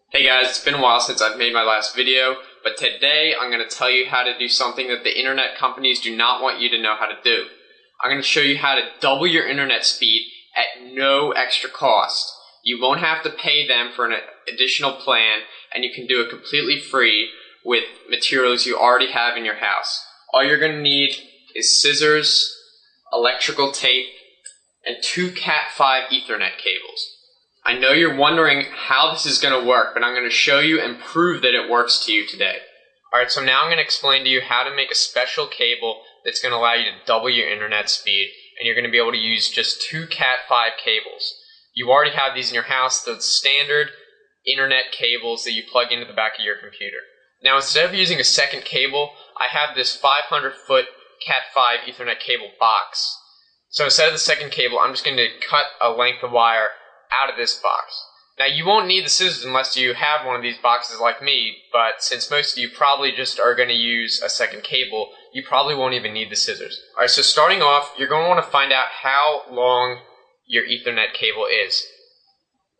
Hey guys, it's been a while since I've made my last video, but today I'm going to tell you how to do something that the internet companies do not want you to know how to do. I'm going to show you how to double your internet speed at no extra cost. You won't have to pay them for an additional plan, and you can do it completely free with materials you already have in your house. All you're going to need is scissors, electrical tape, and 2 Cat5 Ethernet cables. I know you're wondering how this is going to work, but I'm going to show you and prove that it works to you today. Alright, so now I'm going to explain to you how to make a special cable that's going to allow you to double your internet speed, and you're going to be able to use just 2 Cat5 cables. You already have these in your house, the standard internet cables that you plug into the back of your computer. Now, instead of using a second cable, I have this 500-foot Cat5 Ethernet cable box. So instead of the second cable, I'm just going to cut a length of wire out of this box. Now, you won't need the scissors unless you have one of these boxes like me, but since most of you probably just are going to use a second cable, you probably won't even need the scissors. Alright, so starting off, you're going to want to find out how long your Ethernet cable is.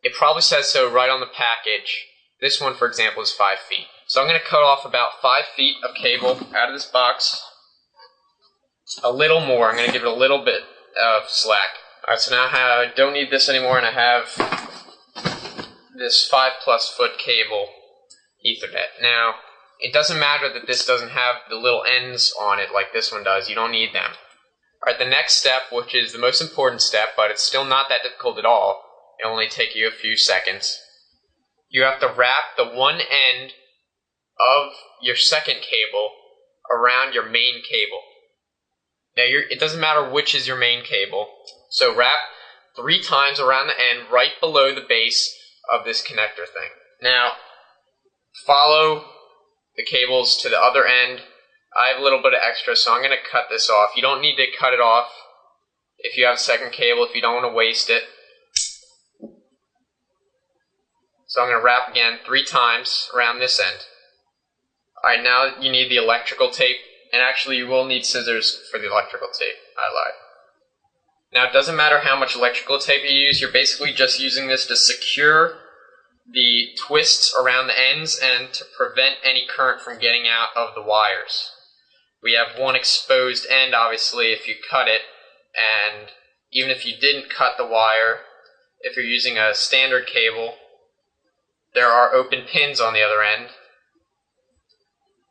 It probably says so right on the package. This one, for example, is 5 feet. So I'm going to cut off about 5 feet of cable out of this box. A little more. I'm going to give it a little bit of slack. Alright, so now I don't need this anymore, and I have this 5+ foot cable Ethernet. Now, it doesn't matter that this doesn't have the little ends on it like this one does. You don't need them. Alright, the next step, which is the most important step, but it's still not that difficult at all. It'll only take you a few seconds. You have to wrap the one end of your second cable around your main cable. Now, it doesn't matter which is your main cable. So wrap 3 times around the end right below the base of this connector thing. Now, follow the cables to the other end. I have a little bit of extra, so I'm going to cut this off. You don't need to cut it off if you have a second cable, if you don't want to waste it. So I'm going to wrap again 3 times around this end. Alright, now you need the electrical tape, and actually you will need scissors for the electrical tape. I lied. Now, it doesn't matter how much electrical tape you use, you're basically just using this to secure the twists around the ends and to prevent any current from getting out of the wires. We have one exposed end, obviously, if you cut it, and even if you didn't cut the wire, if you're using a standard cable, there are open pins on the other end.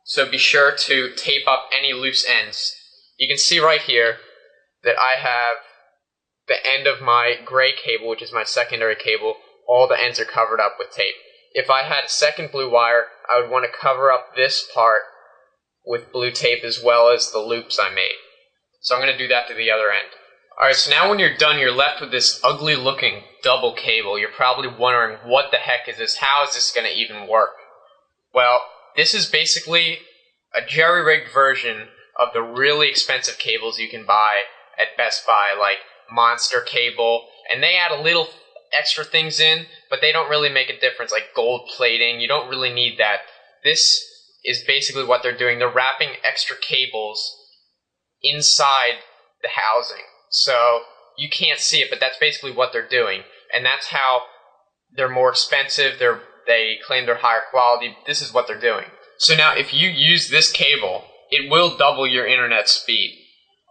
So be sure to tape up any loose ends. You can see right here that I have the end of my gray cable, which is my secondary cable. All the ends are covered up with tape. If I had a second blue wire, I would want to cover up this part with blue tape as well as the loops I made. So I'm going to do that to the other end. Alright, so now when you're done, you're left with this ugly looking double cable. You're probably wondering, what the heck is this? How is this going to even work? Well, this is basically a jerry-rigged version of the really expensive cables you can buy at Best Buy, like Monster Cable, and they add a little extra things in, but they don't really make a difference, like gold plating. You don't really need that. This is basically what they're doing. They're wrapping extra cables inside the housing. So you can't see it, but that's basically what they're doing. And that's how they're more expensive. They claim they're higher quality. This is what they're doing. So now if you use this cable, it will double your internet speed.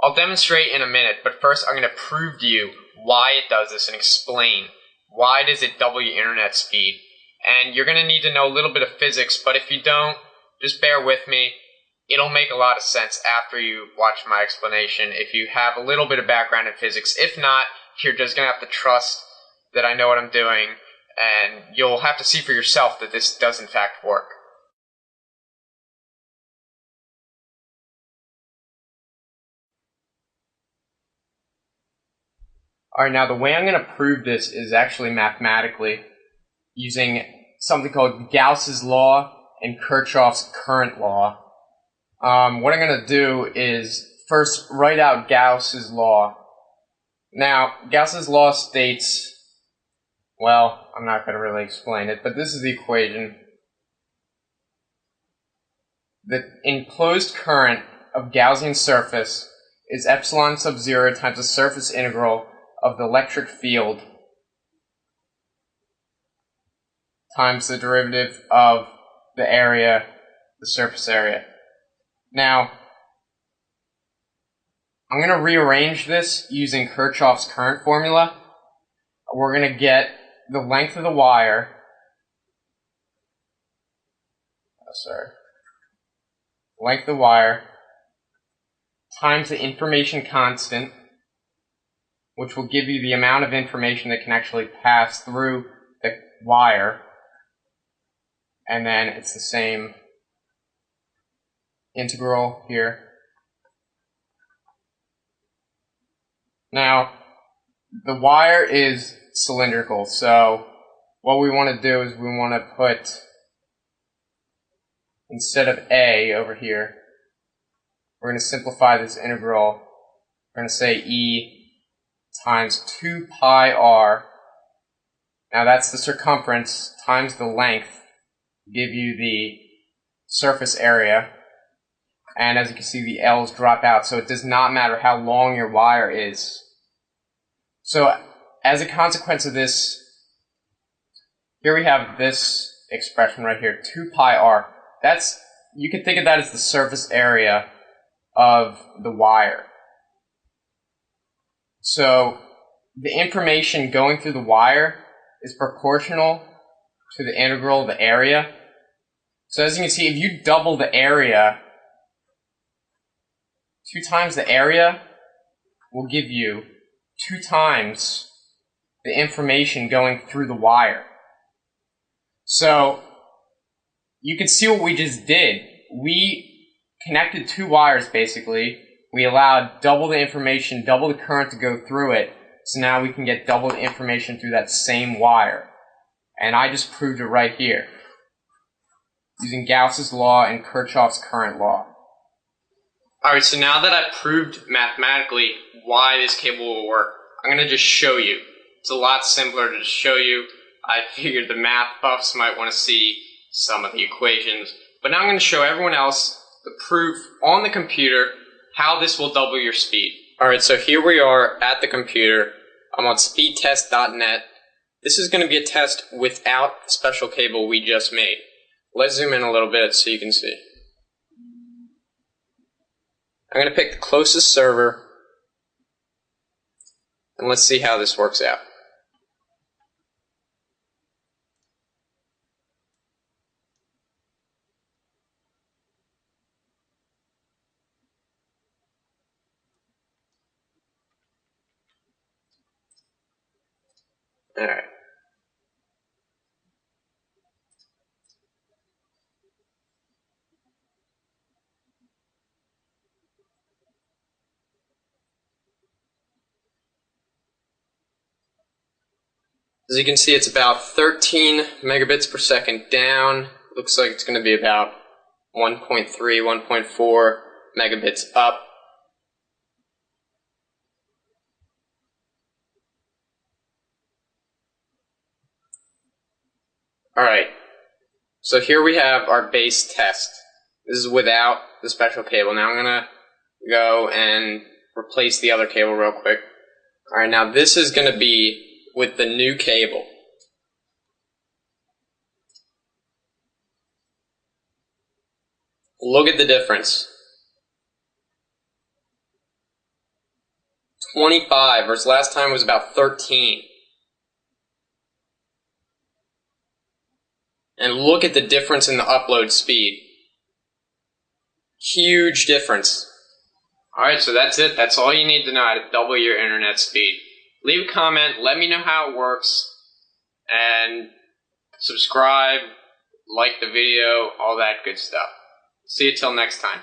I'll demonstrate in a minute, but first I'm going to prove to you why it does this and explain why does it double your internet speed. And you're going to need to know a little bit of physics, but if you don't, just bear with me. It'll make a lot of sense after you watch my explanation if you have a little bit of background in physics. If not, you're just going to have to trust that I know what I'm doing, and you'll have to see for yourself that this does in fact work. Alright, now the way I'm going to prove this is actually mathematically using something called Gauss's law and Kirchhoff's current law. What I'm going to do is first write out Gauss's law. Now, Gauss's law states, well, I'm not going to really explain it, but this is the equation. The enclosed current of Gaussian surface is epsilon sub 0 times the surface integral of the electric field times the derivative of the area, the surface area. Now, I'm going to rearrange this using Kirchhoff's current formula. We're going to get the length of the wire, length of the wire times the information constant, which will give you the amount of information that can actually pass through the wire, and then it's the same integral here. Now, the wire is cylindrical, so what we want to do is we want to put, instead of A over here, we're going to simplify this integral. We're going to say E times 2 pi r. Now that's the circumference times the length, give you the surface area. And as you can see, the L's drop out, so it does not matter how long your wire is. So as a consequence of this, here we have this expression right here, 2 pi r. That's, you can think of that as the surface area of the wire. So the information going through the wire is proportional to the integral of the area. So as you can see, if you double the area, 2 times the area will give you 2 times the information going through the wire. So you can see what we just did. We connected 2 wires basically. We allowed double the information, double the current to go through it. So now we can get double the information through that same wire. And I just proved it right here, using Gauss's law and Kirchhoff's current law. Alright, so now that I've proved mathematically why this cable will work, I'm going to just show you. It's a lot simpler to just show you. I figured the math buffs might want to see some of the equations. But now I'm going to show everyone else the proof on the computer how this will double your speed. Alright, so here we are at the computer. I'm on speedtest.net. This is going to be a test without the special cable we just made. Let's zoom in a little bit so you can see. I'm going to pick the closest server, and let's see how this works out. Alright. As you can see, it's about 13 megabits per second down. Looks like it's going to be about 1.3, 1.4 megabits up. Alright, so here we have our base test. This is without the special cable. Now I'm going to go and replace the other cable real quick. Alright, now this is going to be with the new cable. Look at the difference. 25 versus last time was about 13. And look at the difference in the upload speed. Huge difference. Alright, so that's it. That's all you need to know how to double your internet speed. Leave a comment, let me know how it works, and subscribe, like the video, all that good stuff. See you till next time.